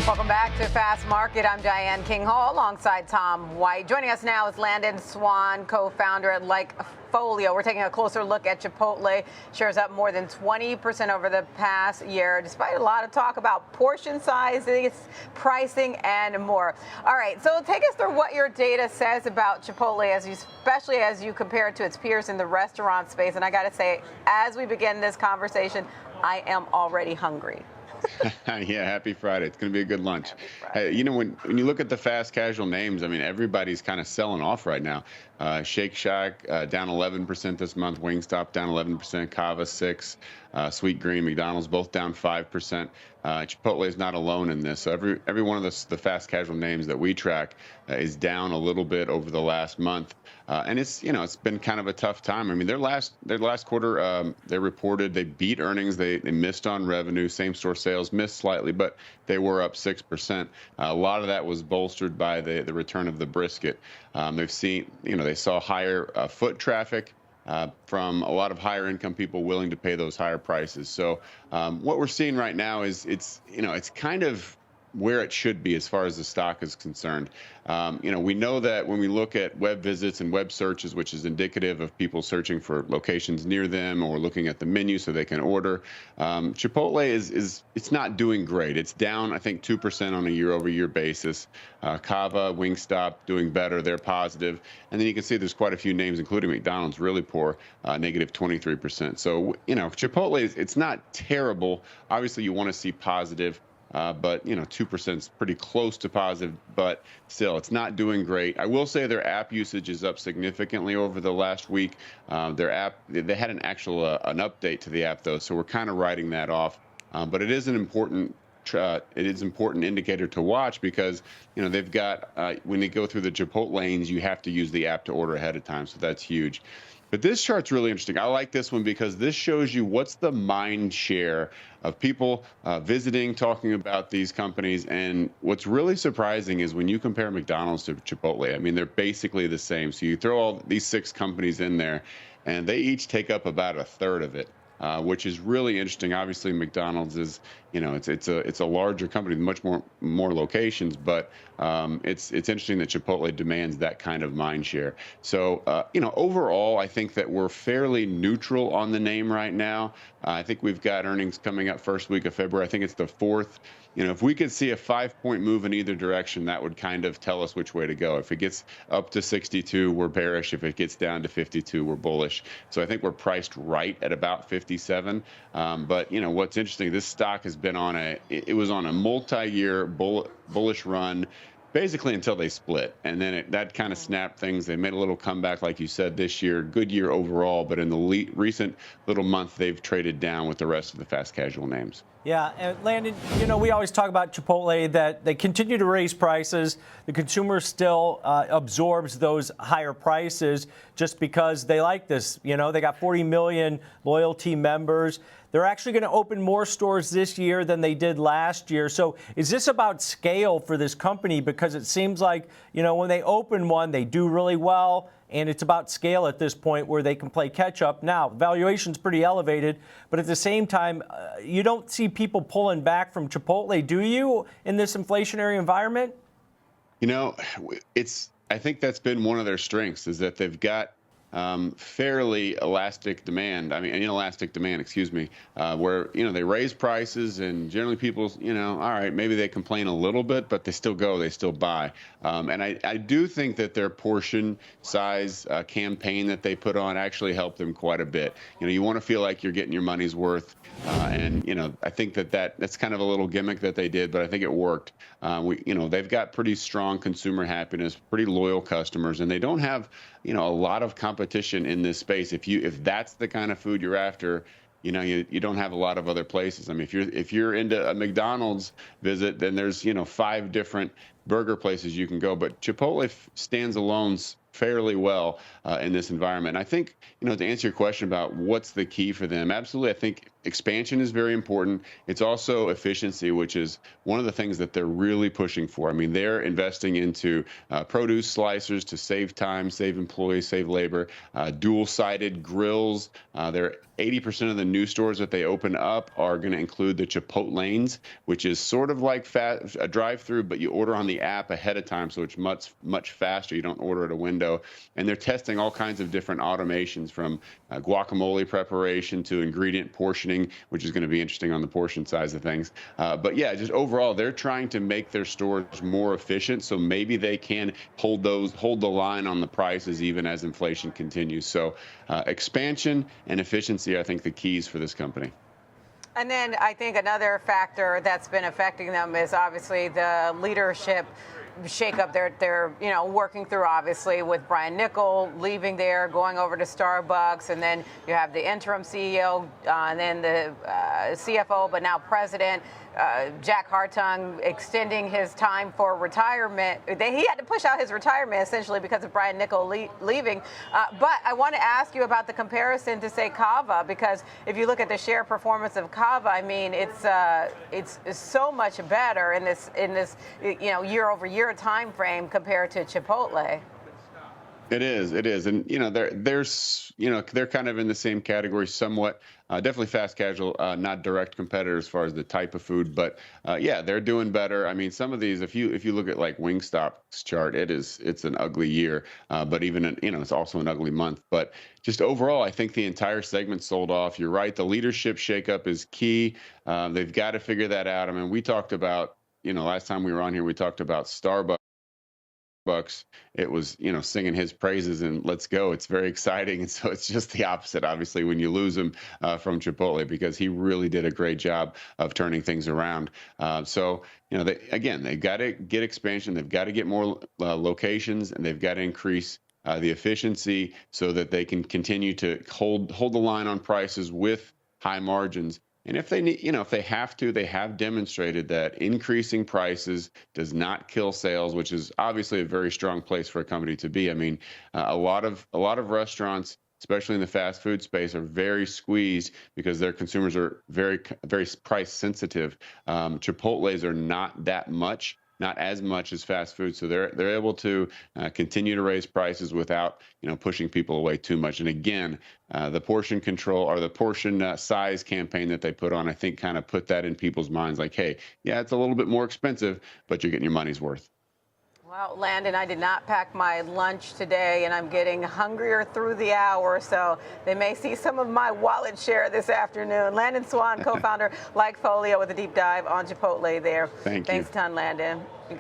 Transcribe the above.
Welcome back to Fast Market. I'm Diane King Hall alongside Tom White. Joining us now is Landon Swan, co-founder at Likefolio. We're taking a closer look at Chipotle. Shares up more than 20% over the past year, despite a lot of talk about portion sizes, pricing, and more. All right, so take us through what your data says about Chipotle, especially as you compare it to its peers in the restaurant space. And I got to say, as we begin this conversation, I am already hungry. Yeah, happy Friday. It's going to be a good lunch. Hey, you know, when you look at the fast casual names, I mean, everybody's kind of selling off right now. Shake Shack down 11% this month. Wingstop down 11%. Cava 6%. Sweet Green, McDonald's both down 5%. Chipotle is not alone in this. So every one of the fast casual names that we track is down a little bit over the last month. And it's been kind of a tough time. I mean, their last quarter, they reported they beat earnings. They missed on revenue. Same store sales missed slightly, but they were up 6%. A lot of that was bolstered by the return of the brisket. They've seen, they saw higher foot traffic from a lot of higher income people willing to pay those higher prices. So what we're seeing right now is it's kind of where it should be as far as the stock is concerned. We know that when we look at web visits and web searches, which is indicative of people searching for locations near them or looking at the menu so they can order, Chipotle it's not doing great. It's down, I think, 2% on a year-over-year basis. Cava, Wingstop doing better. They're positive. And then you can see there's quite a few names, including McDonald's, really poor, negative 23%. So, Chipotle, it's not terrible. Obviously, you want to see positive. But 2% is pretty close to positive, but still, it's not doing great. I will say their app usage is up significantly over the last week. Their app, they had an update to the app though, so we're kind of writing that off. But it is an important indicator to watch because they've got when they go through the Chipotle lanes, you have to use the app to order ahead of time, so that's huge. But this chart's really interesting. I like this one because this shows you what's the mind share of people visiting, talking about these companies. And what's really surprising is when you compare McDonald's to Chipotle, I mean, they're basically the same. So you throw all these 6 companies in there, and they each take up about a third of it. Which is really interesting. Obviously, McDonald's is, it's a larger company, much more locations, but it's interesting that Chipotle demands that kind of mind share. So, overall, I think that we're fairly neutral on the name right now. I think we've got earnings coming up first week of February. I think it's the 4th. If we could see a 5-point move in either direction, that would kind of tell us which way to go. If it gets up to 62, we're bearish. If it gets down to 52, we're bullish. So I think we're priced right at about 57. But what's interesting, this stock has been on it was on a multi-year bullish run, basically until they split. And then that kind of snapped things. They made a little comeback, like you said, this year. Good year overall, but in the recent little month, they've traded down with the rest of the fast casual names. Yeah, and Landon, we always talk about Chipotle, that they continue to raise prices. The consumer still absorbs those higher prices just because they like this. They got 40 million loyalty members. They're actually going to open more stores this year than they did last year. So is this about scale for this company? Because it seems like, when they open one, they do really well. And it's about scale at this point where they can play catch up. Now, valuation's pretty elevated, but at the same time, you don't see people pulling back from Chipotle, do you, in this inflationary environment? I think that's been one of their strengths, is that they've got fairly inelastic demand, where, they raise prices and generally people, all right, maybe they complain a little bit, but they still buy. And I do think that their portion size campaign that they put on actually helped them quite a bit. You want to feel like you're getting your money's worth. And I think that's kind of a little gimmick that they did, but I think it worked. They've got pretty strong consumer happiness, pretty loyal customers, and they don't have, a lot of competition in this space. If that's the kind of food you're after, you don't have a lot of other places. I mean, if you're into a McDonald's visit, then there's 5 different burger places you can go. But Chipotle stands alone fairly well in this environment. I think, to answer your question about what's the key for them, absolutely, I think expansion is very important. It's also efficiency, which is one of the things that they're really pushing for. I mean, they're investing into produce slicers to save time, save employees, save labor, dual-sided grills. They're 80% of the new stores that they open up are going to include the Chipotlanes, which is sort of like a drive-through, but you order on the app ahead of time, so it's much faster. You don't order at a window. And they're testing all kinds of different automations, from guacamole preparation to ingredient portioning, which is going to be interesting on the portion size of things. But yeah, just overall, they're trying to make their stores more efficient, so maybe they can hold the line on the prices even as inflation continues. So expansion and efficiency, I think, the keys for this company. And then I think another factor that's been affecting them is obviously the leadership shakeup they're working through, obviously, with Brian Niccol leaving there, going over to Starbucks, and then you have the interim CEO, and then the CFO, but now president, Jack Hartung, extending his time for retirement. He had to push out his retirement essentially because of Brian Niccol leaving. But I want to ask you about the comparison to, say, Cava, because if you look at the share performance of Cava, I mean, it's so much better in this year-over-year time frame compared to Chipotle. It is, and they're kind of in the same category somewhat. Definitely fast casual, not direct competitors as far as the type of food, but yeah, they're doing better. I mean, some of these, if you look at like Wingstop's chart, it's an ugly year, but even it's also an ugly month. But just overall, I think the entire segment sold off. You're right, the leadership shakeup is key. They've got to figure that out. I mean, we talked about last time we were on here, we talked about Starbucks. It was singing his praises and let's go. It's very exciting, and so it's just the opposite, obviously, when you lose him from Chipotle, because he really did a great job of turning things around. So they've got to get expansion, they've got to get more locations, and they've got to increase the efficiency so that they can continue to hold the line on prices with high margins. And if they need, if they have to, they have demonstrated that increasing prices does not kill sales, which is obviously a very strong place for a company to be. I mean, a lot of restaurants, especially in the fast food space, are very squeezed because their consumers are very, very price sensitive. Chipotle's are not that much. Not as much as fast food, so they're able to continue to raise prices without pushing people away too much. And again, the portion control or the portion size campaign that they put on, I think, kind of put that in people's minds, like, hey, yeah, it's a little bit more expensive, but you're getting your money's worth. Well, Landon, I did not pack my lunch today, and I'm getting hungrier through the hour, so they may see some of my wallet share this afternoon. Landon Swan, co-founder, Likefolio, with a deep dive on Chipotle there. Thanks a ton, Landon.